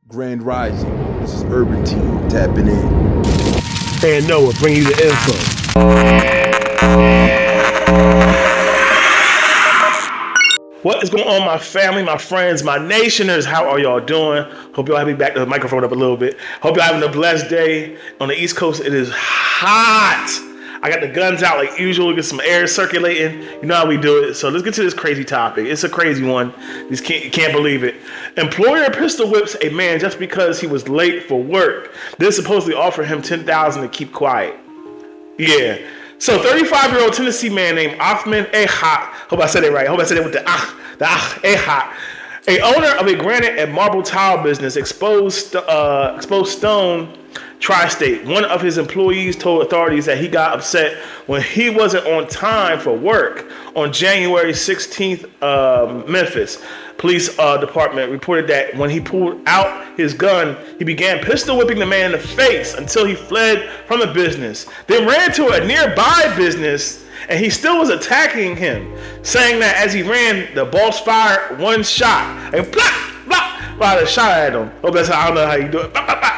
Grand Rising. This is Urban Team tapping in. And Noah bring you the info. What is going on, my family, my friends, my nationers? How are y'all doing? Hope y'all have me back to the microphone up a little bit. Hope y'all having a blessed day. On the East Coast, it is hot. I got the guns out like usual, get some air circulating. You know how we do it. So let's get to this crazy topic. It's a crazy one. You can't believe it. Employer pistol whips a man just because he was late for work. They supposedly offer him $10,000 to keep quiet. Yeah. So 35-year-old Tennessee man named Othman Elkhayyat, hope I said it right. Hope I said it with the Elkhayyat. A owner of a granite and marble tile business, exposed stone tri-state. One of his employees told authorities that he got upset when he wasn't on time for work. On January 16th, Memphis Police Department reported that when he pulled out his gun, he began pistol whipping the man in the face until he fled from the business. Then ran to a nearby business and he still was attacking him, saying that as he ran, the boss fired one shot and fired a shot at him. Oh, that's how, I don't know how you do it. Blah, blah, blah.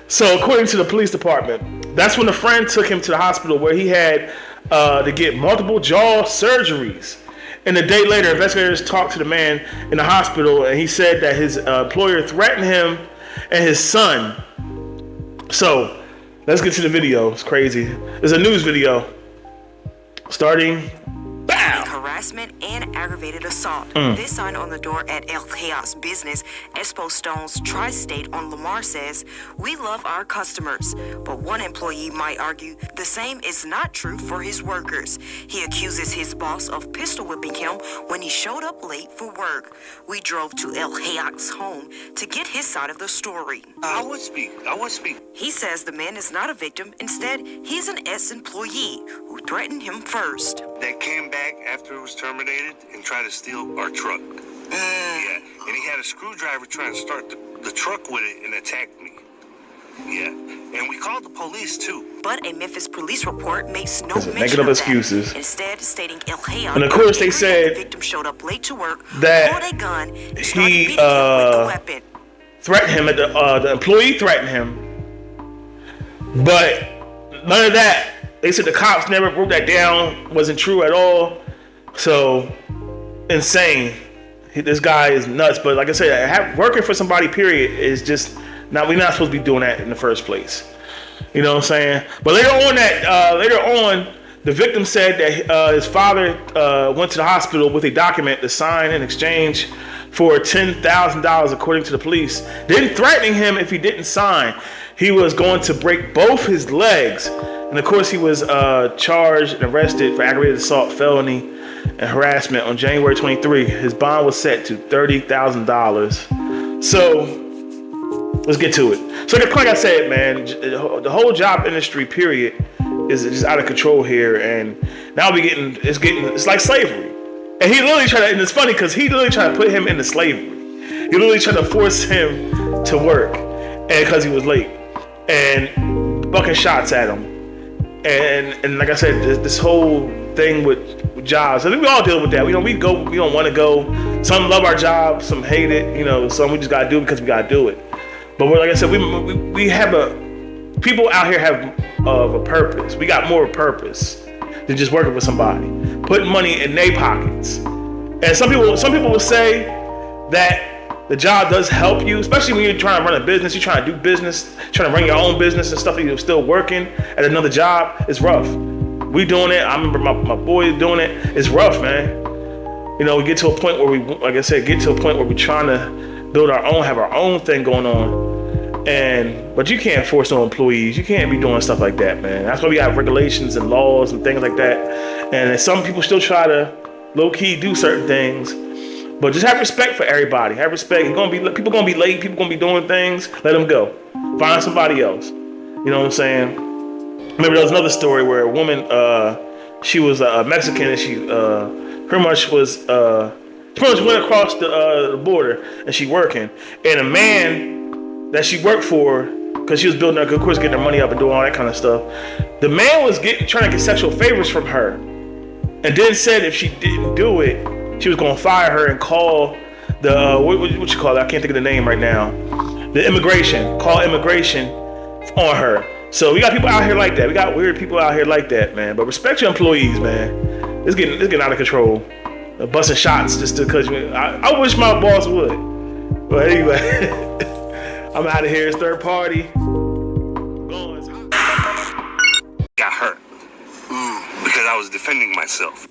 So according to the police department, that's when a friend took him to the hospital where he had to get multiple jaw surgeries. And a day later, investigators talked to the man in the hospital, and he said that his employer threatened him and his son. So let's get to the video. It's crazy. It's a news video. Starting. Bow. Harassment and aggravated assault. This sign on the door at Elkhayyat's business, Expo Stone's Tri-State on Lamar says, "We love our customers." But one employee might argue the same is not true for his workers. He accuses his boss of pistol whipping him when he showed up late for work. We drove to Elkhayyat's home to get his side of the story. I would speak. He says the man is not a victim. Instead, he's an ex-employee who threatened him first. They came back after it was terminated and tried to steal our truck. Yeah, and he had a screwdriver trying to start the truck with it and attacked me. Yeah, and we called the police too. But a Memphis police report makes no mention making up of excuses. That. Instead, stating Elkhayyat, And of course they said the victim showed up late to work, that pulled a gun, and he started beating him with the weapon. threatened him. The employee threatened him, but none of that. They said the cops never broke that down. Wasn't true at all. So insane. This guy is nuts. But like I said, working for somebody, period, is just not. We're not supposed to be doing that in the first place. You know what I'm saying? But later on, the victim said that his father went to the hospital with a document to sign in exchange for $10,000, according to the police. Then threatening him if he didn't sign, he was going to break both his legs. And of course, he was charged and arrested for aggravated assault, felony, and harassment on January 23. His bond was set to $30,000. So let's get to it. So like I said, man, the whole job industry, period, is just out of control here. And now it's like slavery. And he literally tried to, and it's funny because he literally tried to put him into slavery. He literally tried to force him to work, and because he was late, and bucking shots at him. And like I said, this whole thing with jobs, I think we all deal with that. We don't want to go. Some love our job, some hate it. Some we just gotta do it because we gotta do it. But like I said, we have people out here have a purpose. We got more purpose than just working for somebody, putting money in their pockets. And some people will say that the job does help you, especially when you're trying to run a business, you're trying to do business, trying to run your own business and stuff, and you're still working at another job. It's rough. We doing it. I remember my boy doing it. It's rough, man. We get to a point where we're trying to build our own, have our own thing going on. But you can't force no employees. You can't be doing stuff like that, man. That's why we have regulations and laws and things like that. And some people still try to low-key do certain things. But just have respect for everybody. Have respect. People gonna be late. People gonna be doing things. Let them go. Find somebody else. You know what I'm saying? Remember there was another story where a woman, she was Mexican, and she pretty much went across the border, and she working, and a man that she worked for, because she was building her, of course, getting her money up and doing all that kind of stuff. The man was trying to get sexual favors from her, and then said if she didn't do it, she was gonna fire her and call the what you call it? I can't think of the name right now. the immigration, call immigration on her. So we got people out here like that. We got weird people out here like that, man. But respect your employees, man. It's getting out of control. Busting shots just because I wish my boss would. But anyway, I'm out of here. It's third party. Got hurt because I was defending myself.